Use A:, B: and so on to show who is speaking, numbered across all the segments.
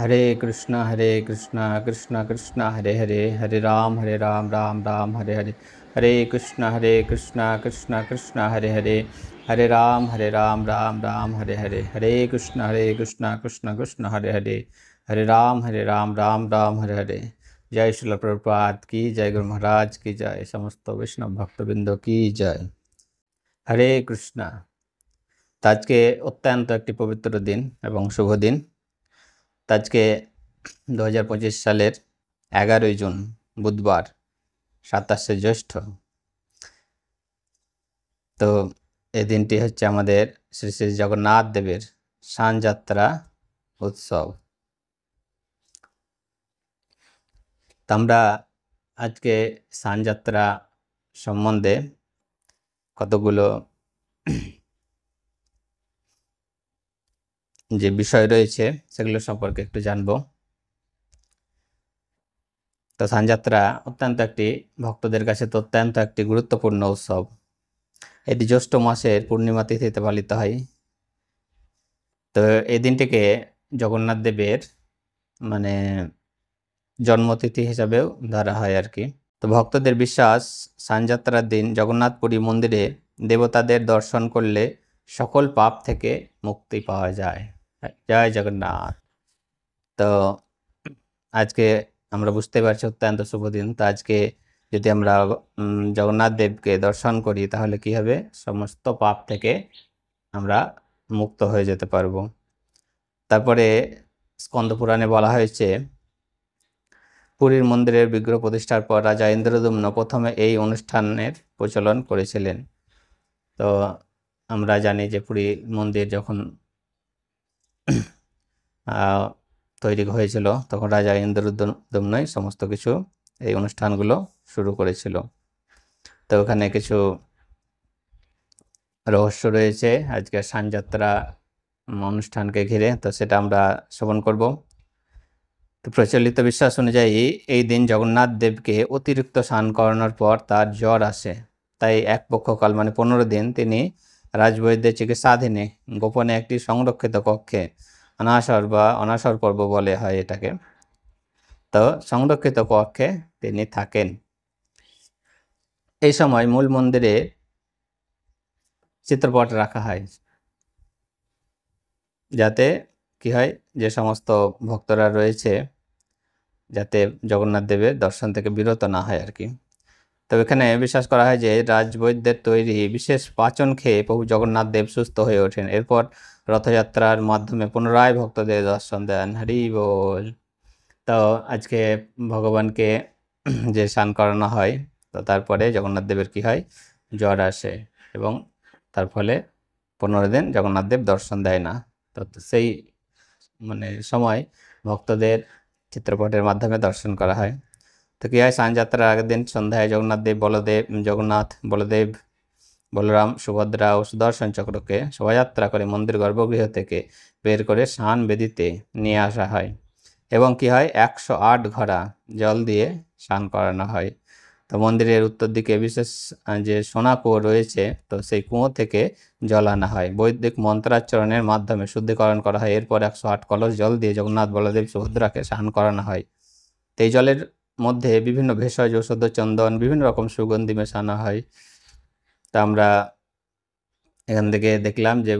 A: हरे कृष्णा कृष्ण कृष्ण हरे हरे, हरे राम राम राम हरे हरे। हरे कृष्णा कृष्ण कृष्ण हरे हरे, हरे राम राम राम हरे हरे। हरे कृष्णा कृष्ण कृष्ण हरे हरे, हरे राम राम राम हरे हरे। जय श्रील प्रभुपाद की जय, गुरु महाराज की जय, समस्त वैष्णव भक्तबृंद की जय। हरे कृष्णा। आज के अत्यंत एक पवित्र दिन एवं शुभ दिन। आज के 2025 সালের 11ই জুন বুধবার 27শে জ্যৈষ্ঠ। তো এই দিনটি হচ্ছে আমাদের শ্রী শ্রী জগন্নাথ দেবের স্নানযাত্রা উৎসব। তো আমরা আজকে স্নানযাত্রা সম্বন্ধে কতগুলো যে বিষয় রয়েছে সেগুলো সম্পর্কে একটু জানবো। তো স্নানযাত্রা অত্যন্ত একটি ভক্তদের কাছে তো অত্যন্ত একটি গুরুত্বপূর্ণ উৎসব। এটি জ্যৈষ্ঠ মাসের পূর্ণিমা তিথিতে পালিত হয়। তো এই দিনটিকে জগন্নাথ দেবের মানে জন্মতিথি হিসাবেও ধরা হয় আর কি। তো ভক্তদের বিশ্বাস, স্নানযাত্রার দিন জগন্নাথপুরী মন্দিরে দেবতাদের দর্শন করলে সকল পাপ থেকে মুক্তি পাওয়া যায়। জয় জগন্নাথ। তো আজকে আমরা বুঝতে পারছি অত্যন্ত শুভ দিন। তো আজকে যদি আমরা জগন্নাথ দেবকে দর্শন করি তাহলে কি হবে, সমস্ত পাপ থেকে আমরা মুক্ত হয়ে যেতে পারবো। তারপরে স্কন্দ পুরাণে বলা হয়েছে, পুরীর মন্দিরের বিগ্রহ প্রতিষ্ঠার পর রাজা ইন্দ্রদ্যুম্ন প্রথমে এই অনুষ্ঠানের প্রচলন করেছিলেন। তো আমরা জানি যে পুরী মন্দির যখন তৈরি হয়েছিল তখন রাজা ইন্দ্রদ্যুম্নই সমস্ত কিছু এই অনুষ্ঠানগুলো শুরু করেছিল। তো ওখানে কিছু রহস্য রয়েছে আজকের স্নানযাত্রা অনুষ্ঠানকে ঘিরে, তো সেটা আমরা শ্রবণ করব। তো প্রচলিত বিশ্বাস অনুযায়ী এই দিন জগন্নাথ দেবকে অতিরিক্ত স্নান করানোর পর তার জ্বর আসে। তাই এক পক্ষকাল মানে 15 দিন তিনি রাজবৈদ্যের চিকিৎসাধীনে গোপনে একটি সংরক্ষিত কক্ষে, অনাসর পর্ব বলে হয় এটাকে, তো সংরক্ষিত কক্ষে তিনি থাকেন। এই সময় মূল মন্দিরে চিত্রপট রাখা হয় যাতে কি হয়, যে সমস্ত ভক্তরা রয়েছে যাতে জগন্নাথ দেবের দর্শন থেকে বিরত না হয় আর কি। তো এখানে বিশ্বাস করা হয় যে রাজবৈদ্যের তৈরি বিশেষ পাচন খেয়ে প্রভু জগন্নাথ দেব সুস্থ হয়ে ওঠেন। এরপর রথযাত্রার মাধ্যমে পুনরায় ভক্তদের দর্শন দেন। হরি বল। তো আজকে ভগবানকে যে স্নান করানো হয়, তো তারপরে জগন্নাথ দেবের কি হয়, জ্বর আসে এবং তার ফলে 15 দিন জগন্নাথ দেব দর্শন দেয় না। তো সেই সময় ভক্তদের চিত্রপটের মাধ্যমে দর্শন করা হয়। তো কি হয়, স্নানযাত্রার আগের দিন সন্ধ্যায় জগন্নাথ বলদেব বলরাম সুভদ্রা ও সুদর্শন চক্রকে শোভাযাত্রা করে মন্দির গর্ভগৃহ থেকে বের করে স্নান বেদিতে নিয়ে আসা হয় এবং কি হয়, 108 ঘড়া জল দিয়ে স্নান করানো হয়। তো মন্দিরের উত্তর দিকে বিশেষ যে সোনা কুয়ো রয়েছে, তো সেই কুয়ো থেকে জল আনা হয়, বৈদিক মন্ত্রাচরণের মাধ্যমে শুদ্ধিকরণ করা হয়। এরপর 108 কলস জল দিয়ে জগন্নাথ বলদেব সুভদ্রাকে স্নান করানো হয়। তো এই জলের মধ্যে বিভিন্ন ভেষজ, ঔষধ, চন্দন, বিভিন্ন রকম সুগন্ধি মেশানো হয়। তা আমরা এখান থেকে দেখলাম যে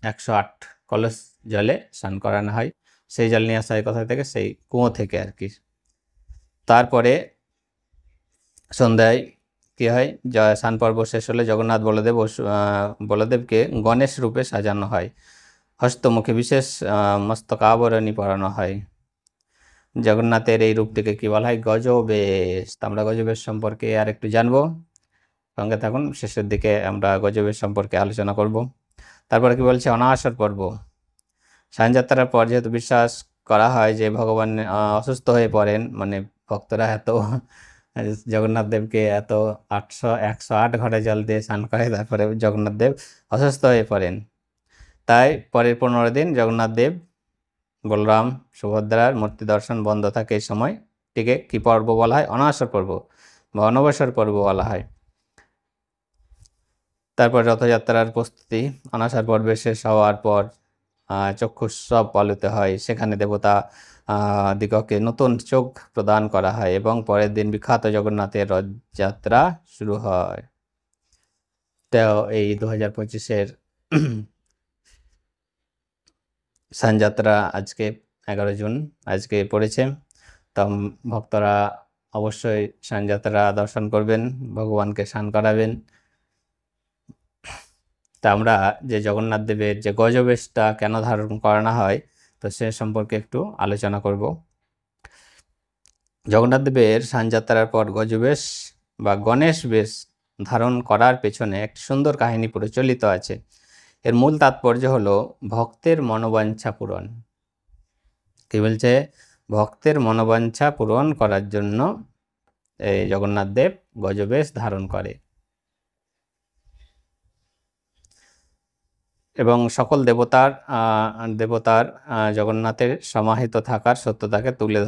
A: 108 কলস জলে স্নান করানো হয়। সেই জল নিয়ে আসা হয় কোথা থেকে, সেই কুয়ো থেকে আর কি। তারপরে সন্ধ্যায় কি হয়, স্নান পর্ব শেষ হলে জগন্নাথ বলদেবকে গণেশ রূপে সাজানো হয়। হস্তমুখে বিশেষ মস্তক আবরণী পরানো হয়। জগন্নাথের এই রূপটিকে কি বলা হয়, গজবেশ। আমরা গজবেশ সম্পর্কে আর একটু জানবো, সঙ্গে থাকুন। শেষের দিকে আমরা গজবেশ সম্পর্কে আলোচনা করব। তারপরে কি বলছে, অনাসর পর্ব। স্নানযাত্রার পর যেহেতু বিশ্বাস করা হয় যে ভগবান অসুস্থ হয়ে পড়েন, ভক্তরা এত জগন্নাথ দেবকে এত 108 ঘড়া জল দিয়ে স্নান করে, তারপরে জগন্নাথ দেব অসুস্থ হয়ে পড়েন। তাই পরের 15 দিন জগন্নাথ দেব বলরাম সুভদ্রার মূর্তি দর্শন বন্ধ থাকে। এই সময়টিকে কি পর্ব বলা হয়, অনাসর পর্ব বা অনবসর পর্ব বলা হয়। তারপর রথযাত্রার প্রস্তুতি। অনাসর পর্বে শেষ হওয়ার পর চক্ষুৎসব পালিত হয়। সেখানে দেবতা দিগকে নতুন চোখ প্রদান করা হয় এবং পরের দিন বিখ্যাত জগন্নাথের রথযাত্রা শুরু হয়। তো এই 2025-এর স্নানযাত্রা আজকে 11 জুন আজকে পড়েছে। তো ভক্তরা অবশ্যই স্নানযাত্রা দর্শন করবেন, ভগবানকে স্নান করাবেন। তা আমরা যে জগন্নাথ দেবের যে গজবেশটা কেন ধারণ করানো হয় তো সে সম্পর্কে একটু আলোচনা করব। জগন্নাথ দেবের স্নানযাত্রার পর গজবেশ বা গণেশ বেশ ধারণ করার পেছনে একটি সুন্দর কাহিনী প্রচলিত আছে। এর মূল তাৎপর্য হলো ভক্তের মনোবাঞ্ছা পূরণ। কি বলছে? ভক্তের মনোবাঞ্ছা পূরণ করার জন্য এই জগন্নাথ দেব গজবেশ ধারণ করে এবং সকল দেবতার জগন্নাথের সমাহিত থাকার সত্যতাকে তুলে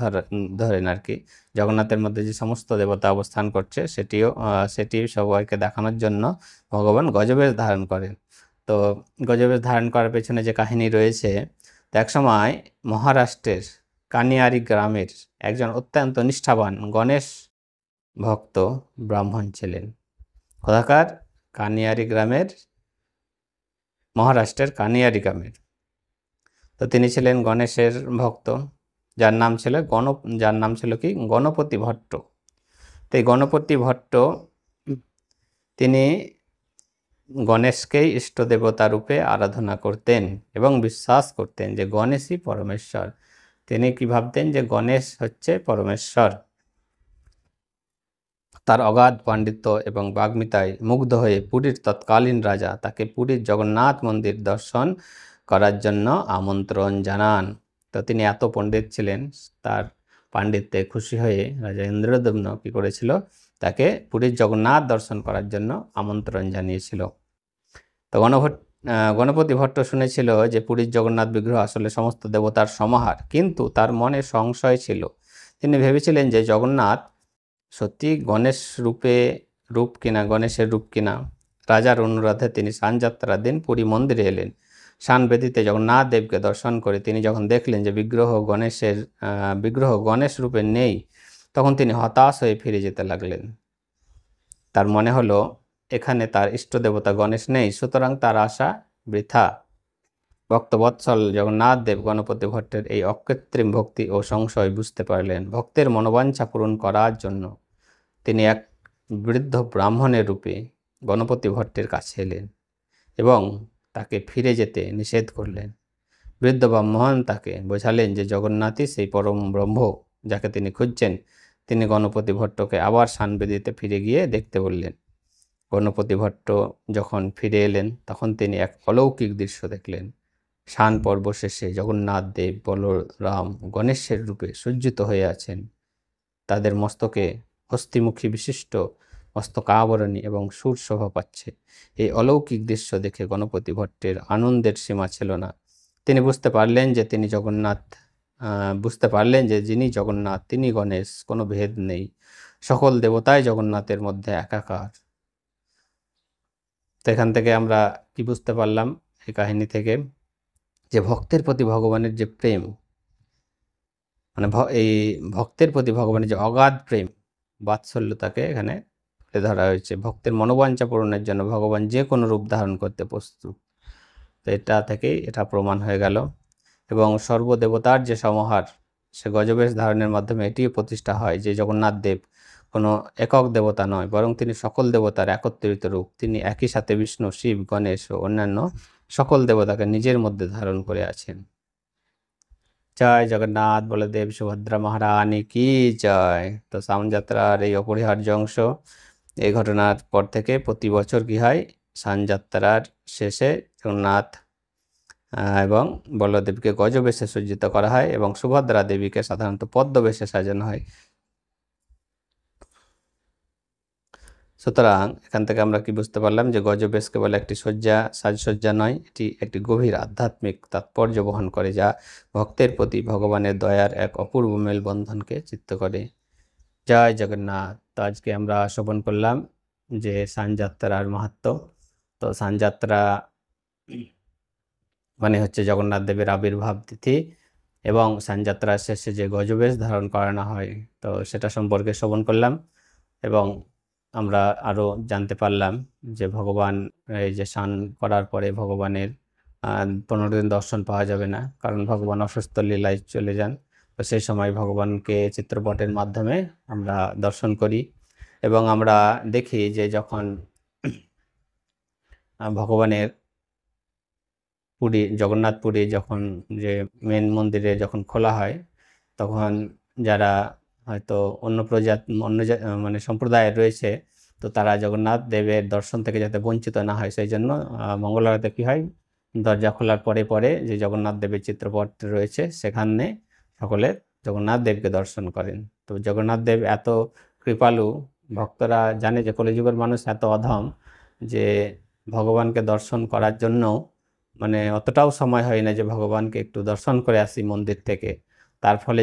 A: ধরেন আর কি। জগন্নাথের মধ্যে যে সমস্ত দেবতা অবস্থান করছে সেটি সবাইকে দেখানোর জন্য ভগবান গজবেশ ধারণ করেন। তো গজবেশ ধারণ করার পেছনে যে কাহিনী রয়েছে, এক সময় মহারাষ্ট্রের কানিয়ারি গ্রামের একজন অত্যন্ত নিষ্ঠাবান গণেশ ভক্ত ব্রাহ্মণ ছিলেন। কোথাকার? কানিয়ারি গ্রামের, মহারাষ্ট্রের কানিয়ারি গ্রামের। তো তিনি ছিলেন গণেশের ভক্ত, যার নাম ছিল কি গণপতি ভট্ট। তো এই গণপতি ভট্ট তিনি গণেশকেই ইষ্ট দেবতা রূপে আরাধনা করতেন এবং বিশ্বাস করতেন যে গণেশই পরমেশ্বর। তিনি কি ভাবতেন? যে গণেশ হচ্ছে পরমেশ্বর। তার অগাধ পাণ্ডিত্য এবং বাগ্মিতায় মুগ্ধ হয়ে পুরীর তৎকালীন রাজা তাকে পুরীর জগন্নাথ মন্দির দর্শন করার জন্য আমন্ত্রণ জানান। তো তিনি এত পণ্ডিত ছিলেন, তার পাণ্ডিত্যে খুশি হয়ে রাজা ইন্দ্রদ্যম্ন কি করেছিল? তাকে পুরীর জগন্নাথ দর্শন করার জন্য আমন্ত্রণ জানিয়েছিল। তো গণপতি ভট্ট শুনেছিল যে পুরীর জগন্নাথ বিগ্রহ আসলে সমস্ত দেবতার সমাহার, কিন্তু তার মনে সংশয় ছিল। তিনি ভেবেছিলেন যে জগন্নাথ সত্যি গণেশের রূপ কিনা। রাজার অনুরোধে তিনি স্নানযাত্রার দিন পুরী মন্দিরে এলেন। স্নানবেদিতে জগন্নাথ দেবকে দর্শন করে তিনি যখন দেখলেন যে বিগ্রহ গণেশ রূপে নেই, তখন তিনি হতাশ হয়ে ফিরে যেতে লাগলেন। তার মনে হলো এখানে তার ইষ্ট দেবতা গণেশ নেই, সুতরাং তার আশা বৃথা। ভক্তবৎসল জগন্নাথ দেব গণপতি ভট্টের এই অকৃত্রিম ভক্তি ও সংশয় বুঝতে পারলেন। ভক্তের মনোবাঞ্ছা পূরণ করার জন্য তিনি এক বৃদ্ধ ব্রাহ্মণের রূপে গণপতি ভট্টের কাছে এলেন এবং তাকে ফিরে যেতে নিষেধ করলেন। বৃদ্ধ ব্রাহ্মণ তাকে বোঝালেন যে জগন্নাথই সেই পরম ব্রহ্ম যাকে তিনি খুঁজছেন। তিনি গণপতি ভট্টকে আবার স্নানবেদিতে ফিরে গিয়ে দেখতে বললেন। গণপতি ভট্ট যখন ফিরে এলেন তখন তিনি এক অলৌকিক দৃশ্য দেখলেন। স্নান পর্ব শেষে জগন্নাথ দেব, বলরাম, গণেশের রূপে সজ্জিত হয়ে আছেন। তাদের মস্তকে হস্তিমুখী বিশিষ্ট মস্তকাবরণী এবং সুর শোভা পাচ্ছে। এই অলৌকিক দৃশ্য দেখে গণপতি ভট্টের আনন্দের সীমা ছিল না। তিনি বুঝতে পারলেন যে যিনি জগন্নাথ তিনি গণেশ, কোনো ভেদ নেই। সকল দেবতাই জগন্নাথের মধ্যে একাকার। তো এখান থেকে আমরা কি বুঝতে পারলাম এই কাহিনী থেকে? যে ভক্তের প্রতি ভগবানের যে প্রেম, মানে এই ভক্তের প্রতি ভগবানের যে অগাধ প্রেম, বাৎসল্যতাকে এখানে তুলে ধরা হয়েছে। ভক্তের মনোবাঞ্ছা পূরণের জন্য ভগবান যে কোনো রূপ ধারণ করতে প্রস্তুত। তো এটা থেকেই এটা প্রমাণ হয়ে গেল। এবং সর্বদেবতার যে সমাহার, সে গজবেশ ধারণের মাধ্যমে এটিও প্রতিষ্ঠা হয় যে জগন্নাথ দেব কোনো একক দেবতা নয়, বরং তিনি সকল দেবতার একত্রিত রূপ। তিনি একই সাথে বিষ্ণু, শিব, গণেশ ও অন্যান্য সকল দেবতাকে নিজের মধ্যে ধারণ করে আছেন। জয় জগন্নাথ বলদেব সুভদ্রা মহারানী কি জয়। তো স্নানযাত্রার এই অপরিহার্য অংশ, এই ঘটনার পর থেকে প্রতি বছর কি হয়? স্নানযাত্রার শেষে জগন্নাথ এবং বলদেবকে গজবেশে সজ্জিত করা হয় এবং সুভদ্রা দেবীকে সাধারণত পদ্মবেশে সাজানো হয়। সুতরাং এখান থেকে আমরা কি বুঝতে পারলাম? যে গজবেশ কেবল একটি সাজসজ্জা নয়, এটি একটি গভীর আধ্যাত্মিক তাৎপর্য বহন করে, যা ভক্তের প্রতি ভগবানের দয়ার এক অপূর্ব মেলবন্ধনকে চিত্ত করে। জয় জগন্নাথ। তো আজকে আমরা শ্রবণ করলাম যে স্নানযাত্রার মাহাত্ম্য। তো স্নানযাত্রা মানে হচ্ছে জগন্নাথ দেবের আবির্ভাব তিথি। এবং সানযাত্রার শেষে যে গজবেশ ধারণ করানো হয়, তো সেটা সম্পর্কে শ্রবণ করলাম এবং আমরা আরও জানতে পারলাম যে ভগবান এই যে স্নান করার পরে ভগবানের 15 দিন দর্শন পাওয়া যাবে না, কারণ ভগবান অসুস্থ লীলায় চলে যান। তো সেই সময় ভগবানকে চিত্রপটের মাধ্যমে আমরা দর্শন করি এবং আমরা দেখি যে যখন ভগবানের পুরী, জগন্নাথ পুরী যখন যে মেন মন্দিরে যখন খোলা হয়, তখন যারা হয়তো অন্য মানে সম্প্রদায়ের রয়েছে, তো তারা জগন্নাথ দেবের দর্শন থেকে যাতে বঞ্চিত না হয়, সেই জন্য মঙ্গল আরতিতে কী হয়, দরজা খোলার পরে পরে যে জগন্নাথ দেবের চিত্রপট রয়েছে সেখানে সকলে জগন্নাথ দেবকে দর্শন করেন। তো জগন্নাথ দেব এত কৃপালু, ভক্তরা জানে যে কলিযুগের মানুষ এত অধম যে ভগবানকে দর্শন করার জন্য মানে অতটাও সময় হয় না যে ভগবানকে একটু দর্শন করে আসি মন্দির থেকে। তার ফলে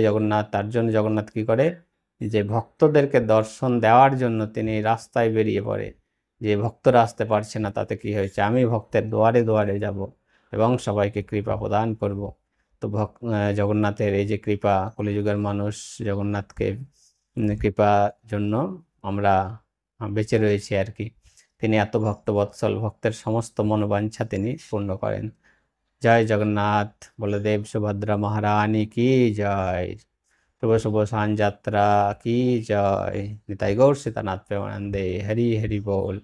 A: তার জন্য জগন্নাথ কী করে, যে ভক্তদেরকে দর্শন দেওয়ার জন্য তিনি রাস্তায় বেরিয়ে পড়ে, যে ভক্তরা আসতে পারছে না তাতে কি হয়েছে, আমি ভক্তের দুয়ারে দুয়ারে যাব এবং সবাইকে কৃপা প্রদান করব। তো জগন্নাথের এই যে কৃপা, কলিযুগের মানুষ জগন্নাথকে কৃপার জন্য আমরা বেঁচে রয়েছি আর কি। তিনি এত ভক্তবৎসল, ভক্তের সমস্ত মনোবাঞ্ছা তিনি পূর্ণ করেন। জয় জগন্নাথ, বলদেব সুভদ্রা মহারানী কি জয়। শুভ শুভ স্নান যাত্রা কি জয়। নিতাই গৌর সীতানাথ প্রেমানন্দে। হরি হরি বল।